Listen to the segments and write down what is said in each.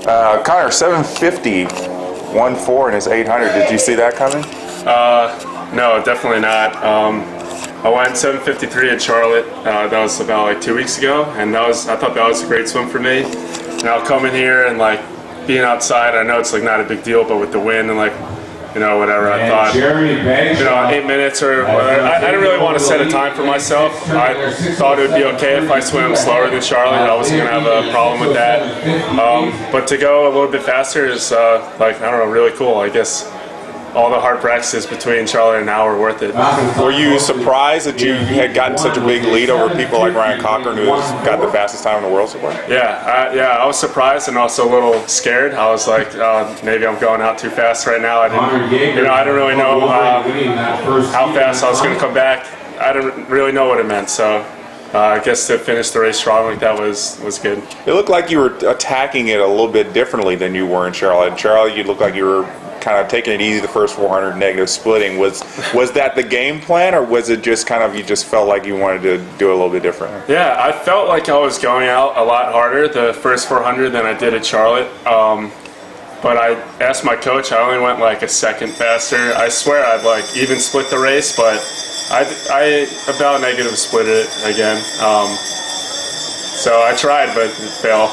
Connor, 750, 1.4 in his 800. Did you see that coming? No, definitely not. I went 7:53 at Charlotte. That was about like 2 weeks ago, and I thought that was a great swim for me. And I'll come in here and like being outside. I know it's like not a big deal, but with the wind and like whatever, I thought 8 minutes or whatever. I didn't really want to set a time for myself. I thought it would be okay if I swim slower than Charlotte. I wasn't gonna have a problem with that. But to go a little bit faster is like, I don't know, really cool. I guess all the hard practices between Charlotte and now were worth it. Were you surprised that you had gotten such a big lead over people like Ryan Cochran, who's got the fastest time in the world so far? Yeah, I was surprised and also a little scared. I was like, maybe I'm going out too fast right now. I didn't really know how fast I was going to come back. I didn't really know what it meant, so I guess to finish the race strong like that was good. It looked like you were attacking it a little bit differently than you were in Charlotte. In Charlotte, you looked like you were kind of taking it easy the first 400, negative splitting. Was that the game plan, or was it just kind of you just felt like you wanted to do a little bit different? Yeah, I felt like I was going out a lot harder the first 400 than I did at Charlotte. But I asked my coach, I only went like a second faster. I swear I'd like even split the race, but I about negative split it again. So I tried, but it failed.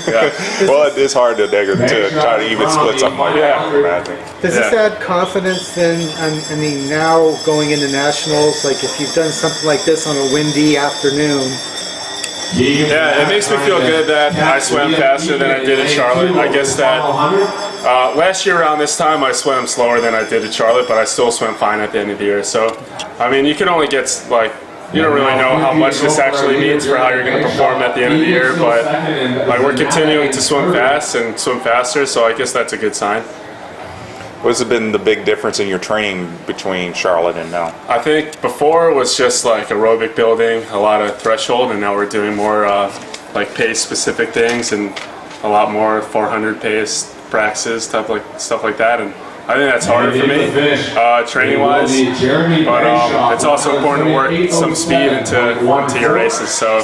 Yeah. Well, it is hard to try to even split something like that. Does this add confidence then? I mean, now going into nationals, like if you've done something like this on a windy afternoon. Yeah, it makes me feel good that I swam faster than I did at Charlotte. I guess that last year around this time I swam slower than I did at Charlotte, but I still swam fine at the end of the year. So, I mean, you can only get like, you don't really know how much this actually means for how you're going to perform at the end of the year, but like we're continuing to swim fast and swim faster, so I guess that's a good sign. What's been the big difference in your training between Charlotte and now? I think before it was just like aerobic building, a lot of threshold, and now we're doing more like pace specific things and a lot more 400 pace practices, stuff like that. And I think that's harder for me, training-wise, but it's also important to work some speed into your races, so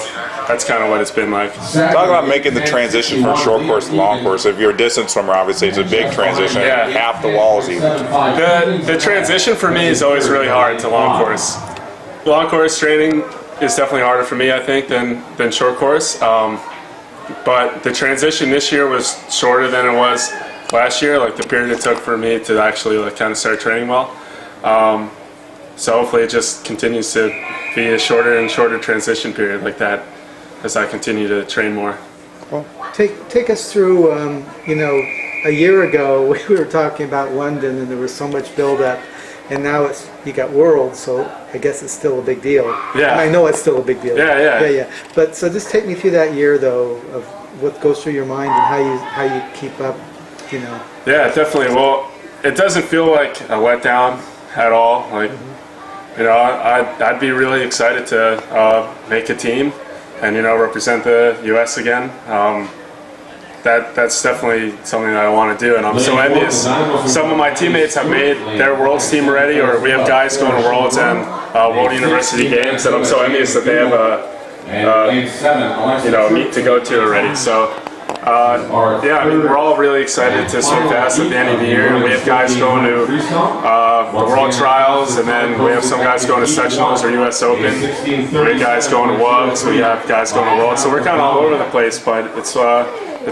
that's kind of what it's been like. Talk about making the transition from short course to long course. If you're a distance swimmer, obviously it's a big transition, half the walls even. The transition for me is always really hard to long course. Long course training is definitely harder for me, I think, than short course, but the transition this year was shorter than it was last year, like the period it took for me to actually like kind of start training well. So hopefully it just continues to be a shorter and shorter transition period like that as I continue to train more. Well, take us through, a year ago we were talking about London and there was so much build-up, and now you got Worlds, so I guess it's still a big deal. Yeah. I know it's still a big deal. Yeah. But so just take me through that year though, of what goes through your mind and how you keep up. Yeah, definitely. Well, it doesn't feel like a letdown at all. Like, I'd be really excited to make a team and represent the U.S. again. That's definitely something that I want to do, and I'm so envious. Some of my teammates have made their Worlds team already, or we have guys going to Worlds and World University Games, and I'm so envious that they have a meet to go to already. So. I mean, we're all really excited to swim fast at the end of the year. We have guys going to the World Trials, and then we have some guys going to sectionals or U.S. Open. We have guys going to WUGS. We have guys going to Worlds. So we're kind of all over the place, but it's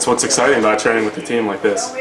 what's exciting about training with a team like this.